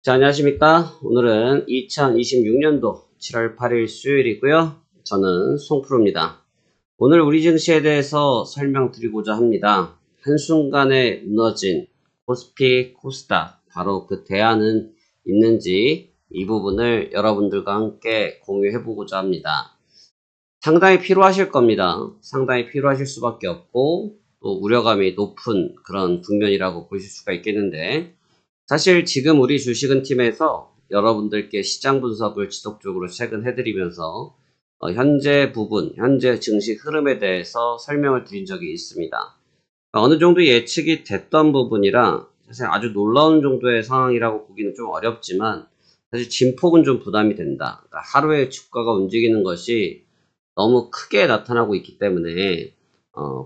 자, 안녕하십니까. 오늘은 2026년도 7월 8일 수요일이고요. 저는 송프로입니다. 오늘 우리 증시에 대해서 설명드리고자 합니다. 한순간에 무너진 코스피, 코스닥, 바로 그 대안은 있는지 이 부분을 여러분들과 함께 공유해보고자 합니다. 상당히 필요하실 겁니다. 상당히 필요하실 수밖에 없고 또 우려감이 높은 그런 국면이라고 보실 수가 있겠는데, 사실 지금 우리 주식은 팀에서 여러분들께 시장 분석을 지속적으로 최근 해드리면서 현재 부분, 현재 증시 흐름에 대해서 설명을 드린 적이 있습니다. 어느 정도 예측이 됐던 부분이라 사실 아주 놀라운 정도의 상황이라고 보기는 좀 어렵지만, 사실 진폭은 좀 부담이 된다. 그러니까 하루에 주가가 움직이는 것이 너무 크게 나타나고 있기 때문에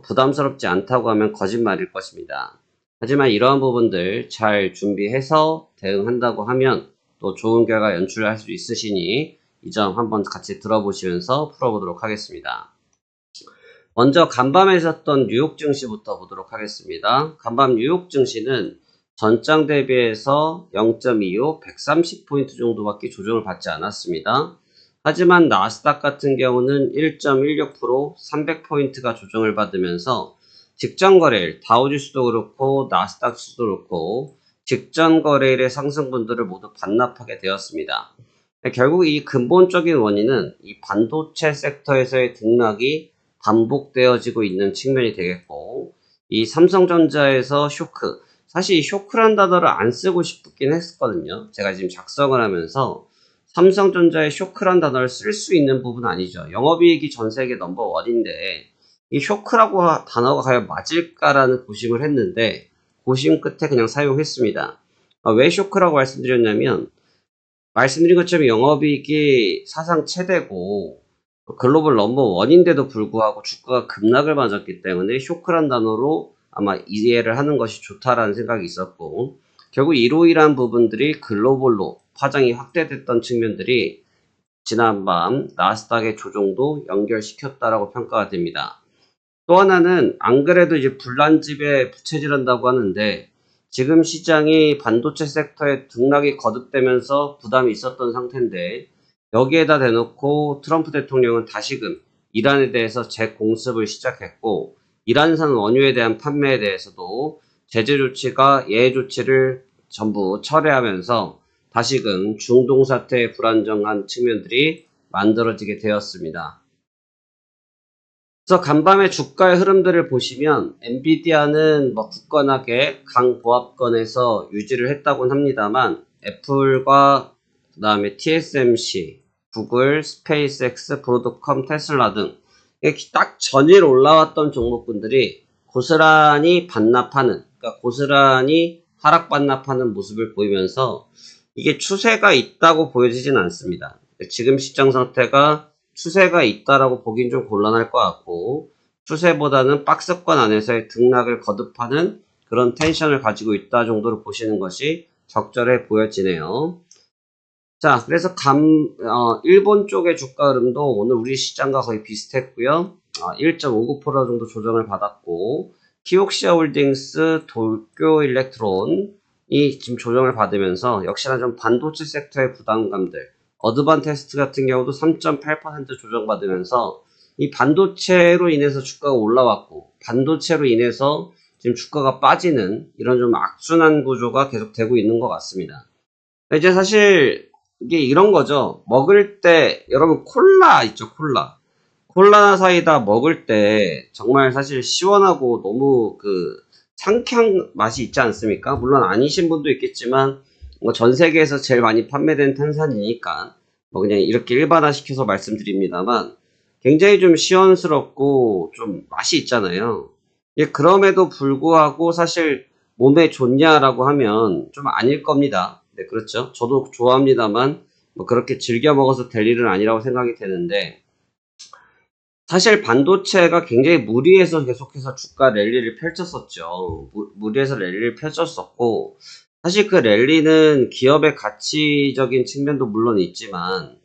부담스럽지 않다고 하면 거짓말일 것입니다. 하지만 이러한 부분들 잘 준비해서 대응한다고 하면 또 좋은 결과 연출할 수 있으시니 이 점 한번 같이 들어보시면서 풀어보도록 하겠습니다. 먼저 간밤에 있었던 뉴욕 증시부터 보도록 하겠습니다. 간밤 뉴욕 증시는 전장 대비해서 0.25, 130포인트 정도밖에 조정을 받지 않았습니다. 하지만 나스닥 같은 경우는 1.16%, 300포인트가 조정을 받으면서 직전 거래일, 다우지수도 그렇고 나스닥 지수도 그렇고 직전 거래일의 상승분들을 모두 반납하게 되었습니다. 결국 이 근본적인 원인은 이 반도체 섹터에서의 등락이 반복되어지고 있는 측면이 되겠고, 이 삼성전자에서 쇼크, 사실 이 쇼크란 단어를 안 쓰고 싶긴 했었거든요. 제가 지금 작성을 하면서 삼성전자의 쇼크란 단어를 쓸 수 있는 부분 아니죠. 영업이익이 전 세계 넘버원인데 이 쇼크라고 단어가 과연 맞을까라는 고심을 했는데, 고심 끝에 그냥 사용했습니다. 왜 쇼크라고 말씀드렸냐면, 말씀드린 것처럼 영업이익이 사상 최대고 글로벌 넘버원인데도 불구하고 주가가 급락을 맞았기 때문에 쇼크란 단어로 아마 이해를 하는 것이 좋다라는 생각이 있었고, 결국 이로 인한 부분들이 글로벌로 파장이 확대됐던 측면들이 지난밤 나스닥의 조정도 연결시켰다라고 평가가 됩니다. 또 하나는 안 그래도 이제 불난집에 부채질한다고 하는데, 지금 시장이 반도체 섹터에 등락이 거듭되면서 부담이 있었던 상태인데, 여기에다 대놓고 트럼프 대통령은 다시금 이란에 대해서 재공습을 시작했고, 이란산 원유에 대한 판매에 대해서도 제재 조치가 예외 조치를 전부 철회하면서 다시금 중동 사태의 불안정한 측면들이 만들어지게 되었습니다. 그래서 간밤의 주가의 흐름들을 보시면 엔비디아는 굳건하게 강보합권에서 유지를 했다곤 합니다만, 애플과 그 다음에 TSMC, 구글, 스페이스X, 브로드컴, 테슬라 등 딱 전일 올라왔던 종목군들이 고스란히 반납하는, 그러니까 고스란히 하락 반납하는 모습을 보이면서 이게 추세가 있다고 보여지진 않습니다. 지금 시장 상태가 추세가 있다라고 보긴 좀 곤란할 것 같고, 추세보다는 박스권 안에서의 등락을 거듭하는 그런 텐션을 가지고 있다 정도로 보시는 것이 적절해 보여지네요. 자, 그래서 일본 쪽의 주가 흐름도 오늘 우리 시장과 거의 비슷했고요. 1.59% 정도 조정을 받았고, 키옥시아 홀딩스, 도쿄 일렉트론이 지금 조정을 받으면서 역시나 좀 반도체 섹터의 부담감들, 어드반테스트 같은 경우도 3.8% 조정받으면서 이 반도체로 인해서 주가가 올라왔고, 반도체로 인해서 지금 주가가 빠지는 이런 좀 악순환 구조가 계속 되고 있는 것 같습니다. 이제 사실 이게 이런 거죠. 먹을 때 여러분 콜라 있죠, 콜라. 콜라 사이다 먹을 때 정말 사실 시원하고 너무 상쾌한 맛이 있지 않습니까? 물론 아니신 분도 있겠지만 뭐 전 세계에서 제일 많이 판매된 탄산이니까 뭐 그냥 이렇게 일반화시켜서 말씀드립니다만, 굉장히 좀 시원스럽고 좀 맛이 있잖아요. 예, 그럼에도 불구하고 사실 몸에 좋냐라고 하면 좀 아닐 겁니다. 네, 그렇죠. 저도 좋아합니다만 뭐 그렇게 즐겨 먹어서 될 일은 아니라고 생각이 되는데, 사실 반도체가 굉장히 무리해서 계속해서 주가 랠리를 펼쳤었죠. 무리해서 랠리를 펼쳤었고, 사실 그 랠리는 기업의 가치적인 측면도 물론 있지만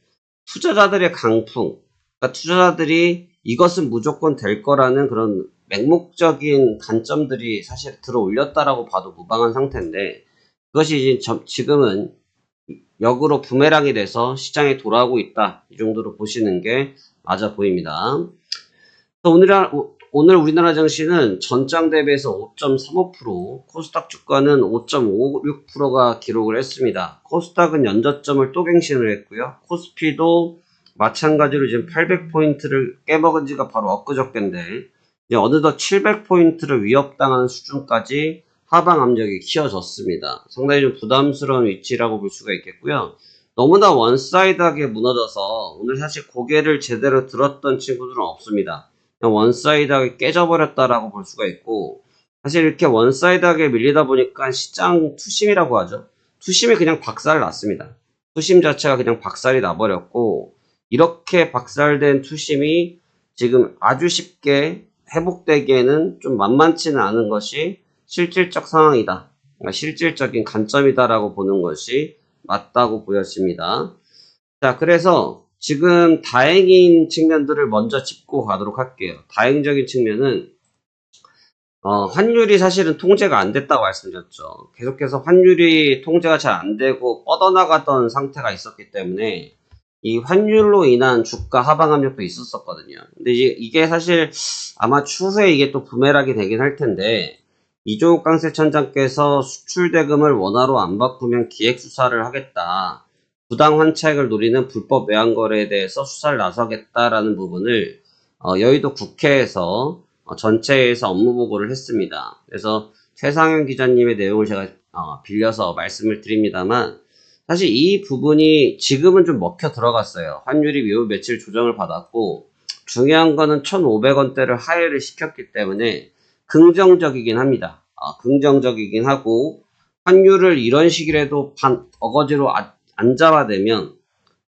투자자들의 강풍, 그러니까 투자자들이 이것은 무조건 될 거라는 그런 맹목적인 관점들이 사실 들어 올렸다라고 봐도 무방한 상태인데, 그것이 지금은 역으로 부메랑이 돼서 시장에 돌아오고 있다. 이 정도로 보시는게 맞아 보입니다. 오늘 우리나라 증시는 전장 대비해서 5.35%, 코스닥 주가는 5.56%가 기록을 했습니다. 코스닥은 연저점을 또 갱신을 했고요. 코스피도 마찬가지로 지금 800포인트를 깨먹은 지가 바로 엊그저께인데, 이제 어느덧 700포인트를 위협당하는 수준까지 하방 압력이 키워졌습니다. 상당히 좀 부담스러운 위치라고 볼 수가 있겠고요. 너무나 원사이드하게 무너져서 오늘 사실 고개를 제대로 들었던 친구들은 없습니다. 그냥 원사이드하게 깨져버렸다라고 볼 수가 있고, 사실 이렇게 원사이드하게 밀리다 보니까 시장 투심이라고 하죠. 투심이 그냥 박살 났습니다. 투심 자체가 그냥 박살이 나버렸고, 이렇게 박살된 투심이 지금 아주 쉽게 회복되기에는 좀 만만치는 않은 것이 실질적 상황이다. 그러니까 실질적인 관점이다라고 보는 것이 맞다고 보여집니다. 자, 그래서 지금 다행인 측면들을 먼저 짚고 가도록 할게요. 다행적인 측면은 환율이 사실은 통제가 안 됐다고 말씀드렸죠. 계속해서 환율이 통제가 잘 안 되고 뻗어나가던 상태가 있었기 때문에 이 환율로 인한 주가 하방 압력도 있었거든요. 근데 이게 사실 아마 추후에 이게 또 부메랑이 되긴 할 텐데, 이종욱 강세천장께서 수출 대금을 원화로 안 바꾸면 기획 수사를 하겠다. 부당 환차익을 노리는 불법 외환 거래에 대해서 수사를 나서겠다라는 부분을 여의도 국회에서 전체에서 업무 보고를 했습니다. 그래서 최상현 기자님의 내용을 제가 빌려서 말씀을 드립니다만, 사실 이 부분이 지금은 좀 먹혀 들어갔어요. 환율이 요 며칠 조정을 받았고, 중요한 거는 1,500원대를 하회를 시켰기 때문에 긍정적이긴 합니다. 긍정적이긴 하고, 환율을 이런 식이라도 어거지로 안 잡아내면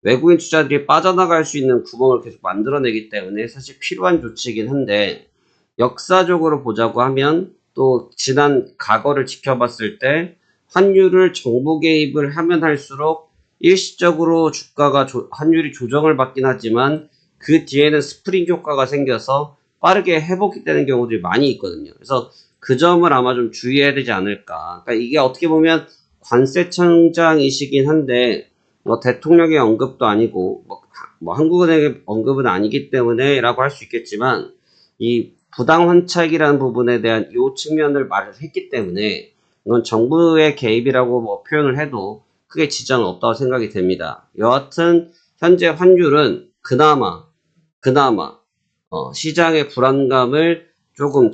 외국인 투자들이 빠져나갈 수 있는 구멍을 계속 만들어내기 때문에 사실 필요한 조치이긴 한데, 역사적으로 보자고 하면 또 지난 과거를 지켜봤을 때 환율을 정부 개입을 하면 할수록 일시적으로 주가가 환율이 조정을 받긴 하지만 그 뒤에는 스프링 효과가 생겨서 빠르게 회복이 되는 경우들이 많이 있거든요. 그래서 그 점을 아마 좀 주의해야 되지 않을까. 그러니까 이게 어떻게 보면 관세청장이시긴 한데 대통령의 언급도 아니고 뭐 한국은행의 언급은 아니기 때문에 라고 할 수 있겠지만, 이 부당 환차익이라는 부분에 대한 이 측면을 말을 했기 때문에 이건 정부의 개입이라고 뭐 표현을 해도 크게 지장은 없다고 생각이 됩니다. 여하튼 현재 환율은 그나마 시장의 불안감을 좀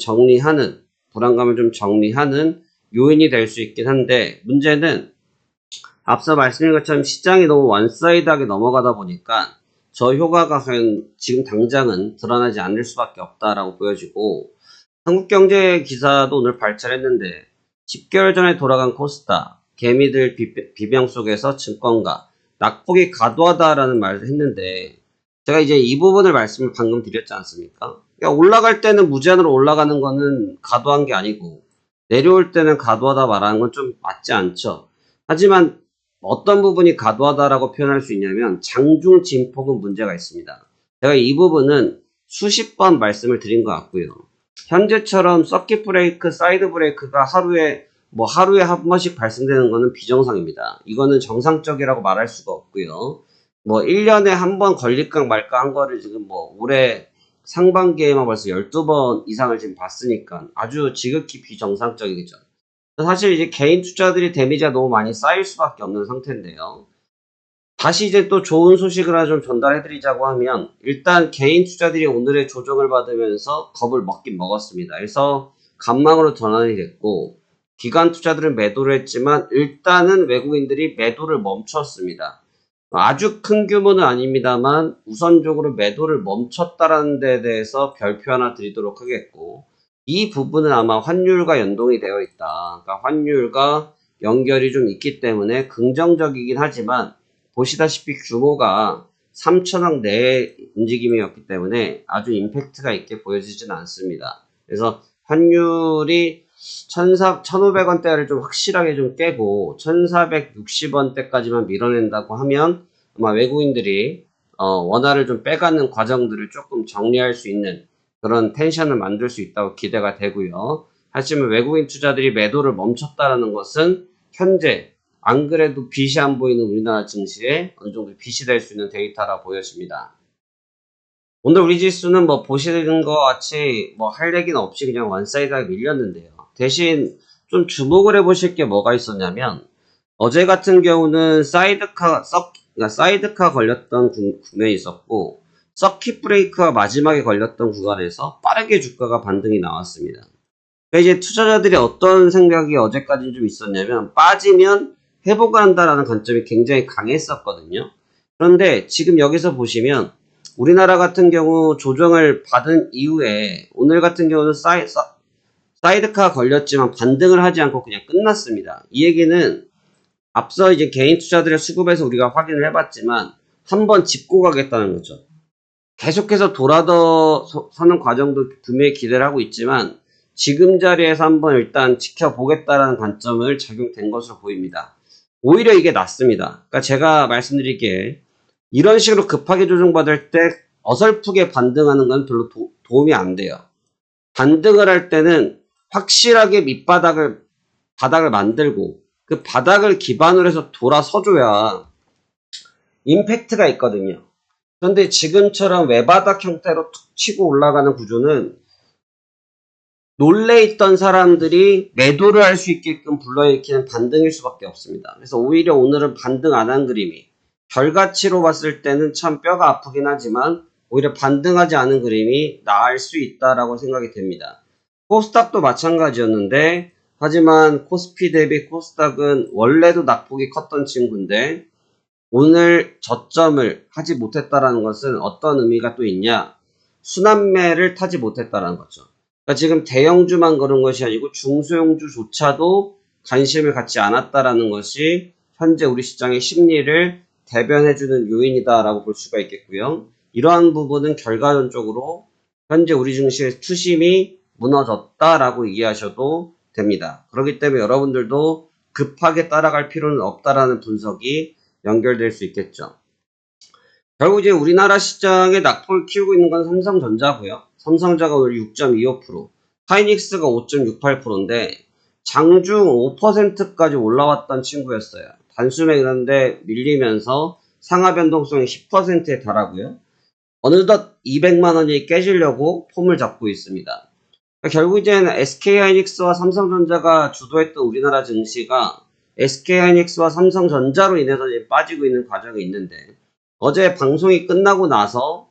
정리하는 요인이 될 수 있긴 한데, 문제는 앞서 말씀드린 것처럼 시장이 너무 원사이드하게 넘어가다 보니까 저 효과가 과연 지금 당장은 드러나지 않을 수밖에 없다라고 보여지고, 한국경제 기사도 오늘 발췌했는데 10개월 전에 돌아간 코스닥, 개미들 비명 속에서 증권가, 낙폭이 과도하다라는 말을 했는데, 제가 이제 이 부분을 말씀을 방금 드렸지 않습니까? 그러니까 올라갈 때는 무제한으로 올라가는 거는 과도한 게 아니고, 내려올 때는 과도하다 말하는 건 좀 맞지 않죠. 하지만 어떤 부분이 과도하다라고 표현할 수 있냐면 장중 진폭은 문제가 있습니다. 제가 이 부분은 수십 번 말씀을 드린 것 같고요. 현재처럼 서킷 브레이크, 사이드 브레이크가 하루에 한 번씩 발생되는 것은 비정상입니다. 이거는 정상적이라고 말할 수가 없고요. 1년에 한 번 걸릴까 말까 한 거를 지금 올해 상반기에만 벌써 12번 이상을 지금 봤으니까 아주 지극히 비정상적이겠죠. 사실 이제 개인 투자들이 데미지가 너무 많이 쌓일 수밖에 없는 상태인데요. 다시 이제 또 좋은 소식을 하나 좀 전달해드리자고 하면, 일단 개인 투자들이 오늘의 조정을 받으면서 겁을 먹긴 먹었습니다. 그래서 감망으로 전환이 됐고, 기관 투자들은 매도를 했지만 일단은 외국인들이 매도를 멈췄습니다. 아주 큰 규모는 아닙니다만 우선적으로 매도를 멈췄다라는 데 대해서 별표 하나 드리도록 하겠고, 이 부분은 아마 환율과 연동이 되어 있다. 그러니까 환율과 연결이 좀 있기 때문에 긍정적이긴 하지만, 보시다시피 규모가 3천억 내의 움직임이었기 때문에 아주 임팩트가 있게 보여지진 않습니다. 그래서 환율이 1,500원대를 좀 확실하게 좀 깨고 1,460원대까지만 밀어낸다고 하면 아마 외국인들이 원화를 좀 빼가는 과정들을 조금 정리할 수 있는 그런 텐션을 만들 수 있다고 기대가 되고요. 하지만 외국인 투자들이 매도를 멈췄다라는 것은 현재 안 그래도 빛이 안 보이는 우리나라 증시에 어느 정도 빛이 될 수 있는 데이터라 보여집니다. 오늘 우리 지수는 뭐 보시는 것 같이 뭐 할 얘기는 없이 그냥 원사이드하게 밀렸는데요. 대신 좀 주목을 해보실 게 뭐가 있었냐면 어제 같은 경우는 사이드카 걸렸던 국면이 있었고 서킷 브레이크가 마지막에 걸렸던 구간에서 빠르게 주가가 반등이 나왔습니다. 그러니까 이제 투자자들이 어떤 생각이 어제까지 좀 있었냐면 빠지면 회복을 한다라는 관점이 굉장히 강했었거든요. 그런데 지금 여기서 보시면 우리나라 같은 경우 조정을 받은 이후에 오늘 같은 경우는 사이드카 걸렸지만 반등을 하지 않고 그냥 끝났습니다. 이 얘기는 앞서 이제 개인 투자들의 수급에서 우리가 확인을 해봤지만 한번 짚고 가겠다는 거죠. 계속해서 돌아서 사는 과정도 분명히 기대를 하고 있지만 지금 자리에서 한번 일단 지켜보겠다라는 관점을 적용된 것으로 보입니다. 오히려 이게 낫습니다. 그러니까 제가 말씀드릴게 이런 식으로 급하게 조정받을 때 어설프게 반등하는 건 별로 도움이 안 돼요. 반등을 할 때는 확실하게 바닥을 만들고 그 바닥을 기반으로 해서 돌아서줘야 임팩트가 있거든요. 그런데 지금처럼 외바닥 형태로 툭 치고 올라가는 구조는 놀래 있던 사람들이 매도를 할 수 있게끔 불러일으키는 반등일 수밖에 없습니다. 그래서 오히려 오늘은 반등 안 한 그림이 결과치로 봤을 때는 참 뼈가 아프긴 하지만 오히려 반등하지 않은 그림이 나을 수 있다라고 생각이 됩니다. 코스닥도 마찬가지였는데 하지만 코스피 대비 코스닥은 원래도 낙폭이 컸던 친구인데 오늘 저점을 하지 못했다라는 것은 어떤 의미가 또 있냐? 순환매를 타지 못했다라는 거죠. 그러니까 지금 대형주만 그런 것이 아니고 중소형주조차도 관심을 갖지 않았다라는 것이 현재 우리 시장의 심리를 대변해주는 요인이다라고 볼 수가 있겠고요. 이러한 부분은 결과론적으로 현재 우리 증시의 투심이 무너졌다라고 이해하셔도 됩니다. 그렇기 때문에 여러분들도 급하게 따라갈 필요는 없다라는 분석이 연결될 수 있겠죠. 결국 이제 우리나라 시장의 낙폭을 키우고 있는 건 삼성전자고요. 삼성전자가 오늘 6.25%, 하이닉스가 5.68%인데 장중 5%까지 올라왔던 친구였어요. 단숨에 그런데 밀리면서 상하 변동성이 10%에 달하고요. 어느덧 200만 원이 깨지려고 폼을 잡고 있습니다. 그러니까 결국 이제는 SK하이닉스와 삼성전자가 주도했던 우리나라 증시가 SK하이닉스와 삼성전자로 인해서 이제 빠지고 있는 과정이 있는데 어제 방송이 끝나고 나서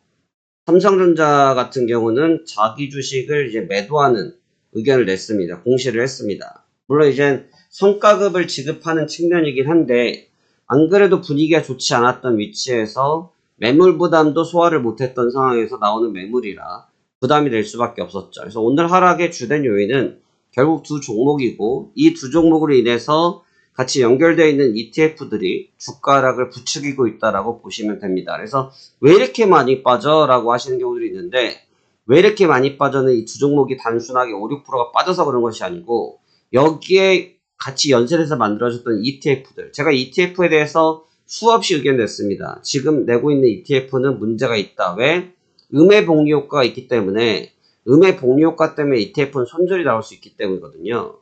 삼성전자 같은 경우는 자기 주식을 이제 매도하는 의견을 냈습니다. 공시를 했습니다. 물론 이제 성과급을 지급하는 측면이긴 한데 안 그래도 분위기가 좋지 않았던 위치에서 매물 부담도 소화를 못했던 상황에서 나오는 매물이라 부담이 될 수밖에 없었죠. 그래서 오늘 하락의 주된 요인은 결국 두 종목이고 이 두 종목으로 인해서 같이 연결되어 있는 ETF들이 주가 하락을 부추기고 있다라고 보시면 됩니다. 그래서 왜 이렇게 많이 빠져? 라고 하시는 경우들이 있는데 왜 이렇게 많이 빠져는 이 두 종목이 단순하게 5, 6%가 빠져서 그런 것이 아니고 여기에 같이 연결해서 만들어졌던 ETF들 제가 ETF에 대해서 수없이 의견 냈습니다. 지금 내고 있는 ETF는 문제가 있다. 왜? 음의 복리 효과가 있기 때문에 음의 복리 효과 때문에 ETF는 손절이 나올 수 있기 때문이거든요.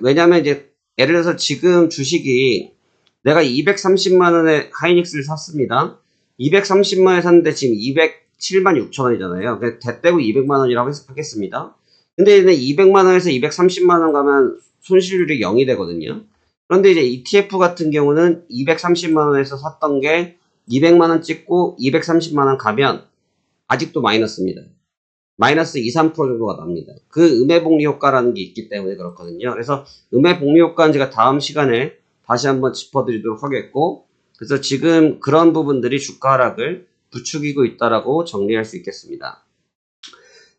왜냐하면 이제 예를 들어서 지금 주식이 내가 230만원에 하이닉스를 샀습니다. 230만원에 샀는데 지금 207만 6천원이잖아요. 그러니까 대떼고 200만원이라고 하겠습니다. 근데 이제 200만원에서 230만원 가면 손실률이 0이 되거든요. 그런데 이제 ETF 같은 경우는 230만원에서 샀던 게 200만원 찍고 230만원 가면 아직도 마이너스입니다. 마이너스 2, 3% 정도가 납니다. 그 음해복리 효과라는 게 있기 때문에 그렇거든요. 그래서 음해복리 효과는 제가 다음 시간에 다시 한번 짚어드리도록 하겠고 그래서 지금 그런 부분들이 주가 하락을 부추기고 있다라고 정리할 수 있겠습니다.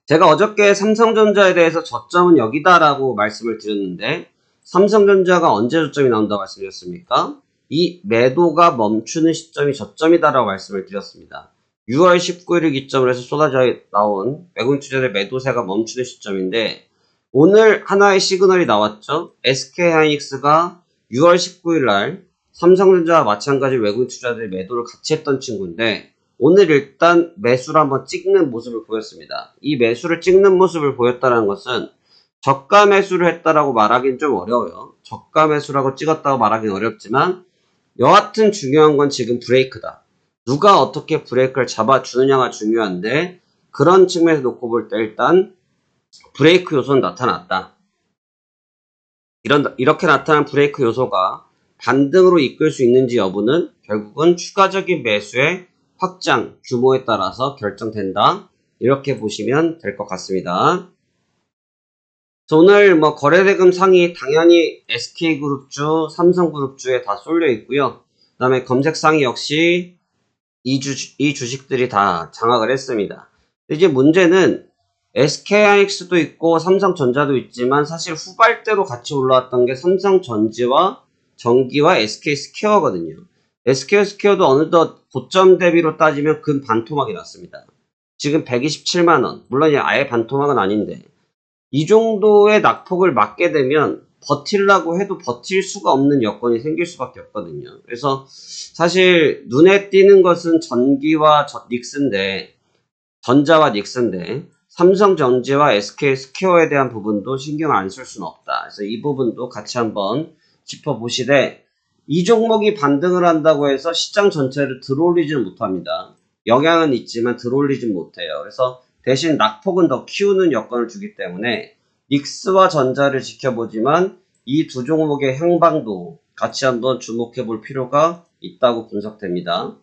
제가 어저께 삼성전자에 대해서 저점은 여기다라고 말씀을 드렸는데 삼성전자가 언제 저점이 나온다고 말씀드렸습니까? 이 매도가 멈추는 시점이 저점이다라고 말씀을 드렸습니다. 6월 19일을 기점으로 해서 쏟아져 나온 외국인 투자자의 매도세가 멈추는 시점인데 오늘 하나의 시그널이 나왔죠. SK하이닉스가 6월 19일 날 삼성전자와 마찬가지 외국인 투자자들의 매도를 같이 했던 친구인데 오늘 일단 매수를 한번 찍는 모습을 보였습니다. 이 매수를 찍는 모습을 보였다는 것은 저가 매수를 했다라고 말하기는 좀 어려워요. 저가 매수라고 찍었다고 말하기는 어렵지만 여하튼 중요한 건 지금 브레이크다. 누가 어떻게 브레이크를 잡아주느냐가 중요한데 그런 측면에서 놓고 볼 때 일단 브레이크 요소는 나타났다. 이렇게 나타난 브레이크 요소가 반등으로 이끌 수 있는지 여부는 결국은 추가적인 매수의 확장 규모에 따라서 결정된다. 이렇게 보시면 될 것 같습니다. 오늘 거래대금 상위 당연히 SK그룹주, 삼성그룹주에 다 쏠려 있고요. 그 다음에 검색 상위 역시 이 주식들이 다 장악을 했습니다. 이제 문제는 SK하이닉스도 있고 삼성전자도 있지만 사실 후발대로 같이 올라왔던 게 삼성전지와 전기와 SK스퀘어거든요. SK스퀘어도 어느덧 고점 대비로 따지면 근 반토막이 났습니다. 지금 127만원. 물론 아예 반토막은 아닌데 이 정도의 낙폭을 맞게 되면 버틸라고 해도 버틸 수가 없는 여건이 생길 수밖에 없거든요. 그래서 사실 눈에 띄는 것은 전기와 전자와 닉스인데 삼성전지와 SK스퀘어에 대한 부분도 신경을 안 쓸 수는 없다. 그래서 이 부분도 같이 한번 짚어보시되 이 종목이 반등을 한다고 해서 시장 전체를 들어올리지는 못합니다. 영향은 있지만 들어올리진 못해요. 그래서 대신 낙폭은 더 키우는 여건을 주기 때문에 닉스와 전자를 지켜보지만 이 두 종목의 향방도 같이 한번 주목해 볼 필요가 있다고 분석됩니다.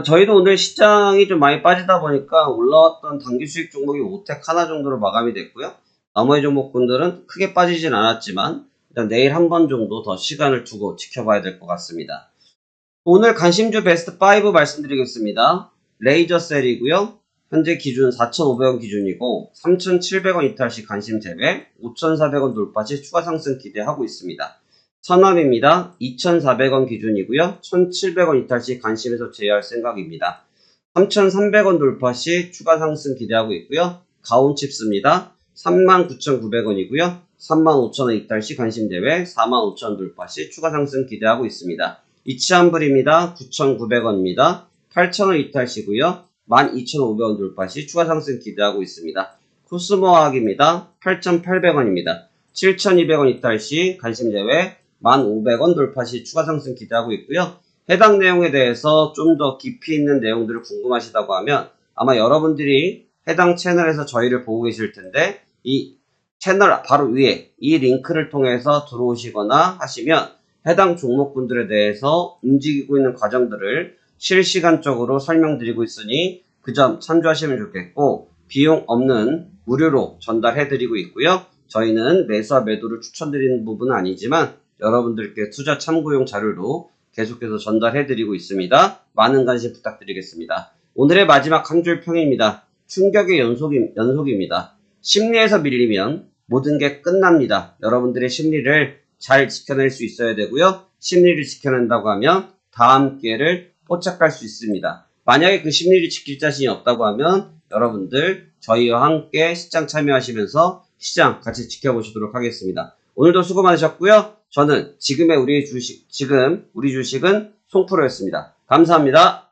저희도 오늘 시장이 좀 많이 빠지다 보니까 올라왔던 단기 수익 종목이 5택 하나 정도로 마감이 됐고요. 나머지 종목군들은 크게 빠지진 않았지만 일단 내일 한 번 정도 더 시간을 두고 지켜봐야 될 것 같습니다. 오늘 관심주 베스트 5 말씀드리겠습니다. 레이저셀이고요. 현재 기준 4,500원 기준이고 3,700원 이탈 시 관심 제외, 5,400원 돌파 시 추가 상승 기대하고 있습니다. 선암입니다. 2,400원 기준이고요. 1,700원 이탈 시 관심에서 제외할 생각입니다. 3,300원 돌파 시 추가 상승 기대하고 있고요. 가온칩스입니다. 39,900원이고요. 35,000원 이탈 시 관심 제외, 45,000원 돌파 시 추가 상승 기대하고 있습니다. 이치한불입니다. 9,900원입니다. 8,000원 이탈 시고요. 12,500원 돌파 시 추가 상승 기대하고 있습니다. 코스모화학입니다. 8,800원입니다. 7,200원 이탈 시 관심 제외, 1,500원 돌파 시 추가 상승 기대하고 있고요. 해당 내용에 대해서 좀 더 깊이 있는 내용들을 궁금하시다고 하면 아마 여러분들이 해당 채널에서 저희를 보고 계실 텐데 이 채널 바로 위에 이 링크를 통해서 들어오시거나 하시면 해당 종목군들에 대해서 움직이고 있는 과정들을 실시간적으로 설명드리고 있으니 그 점 참조하시면 좋겠고 비용 없는 무료로 전달해드리고 있고요. 저희는 매수와 매도를 추천드리는 부분은 아니지만 여러분들께 투자 참고용 자료로 계속해서 전달해드리고 있습니다. 많은 관심 부탁드리겠습니다. 오늘의 마지막 한 줄 평입니다. 충격의 연속입니다. 심리에서 밀리면 모든 게 끝납니다. 여러분들의 심리를 잘 지켜낼 수 있어야 되고요. 심리를 지켜낸다고 하면 다음 기회를 포착할 수 있습니다. 만약에 그 심리를 지킬 자신이 없다고 하면 여러분들 저희와 함께 시장 참여하시면서 시장 같이 지켜보시도록 하겠습니다. 오늘도 수고 많으셨고요. 저는 지금 우리 주식은 송프로였습니다. 감사합니다.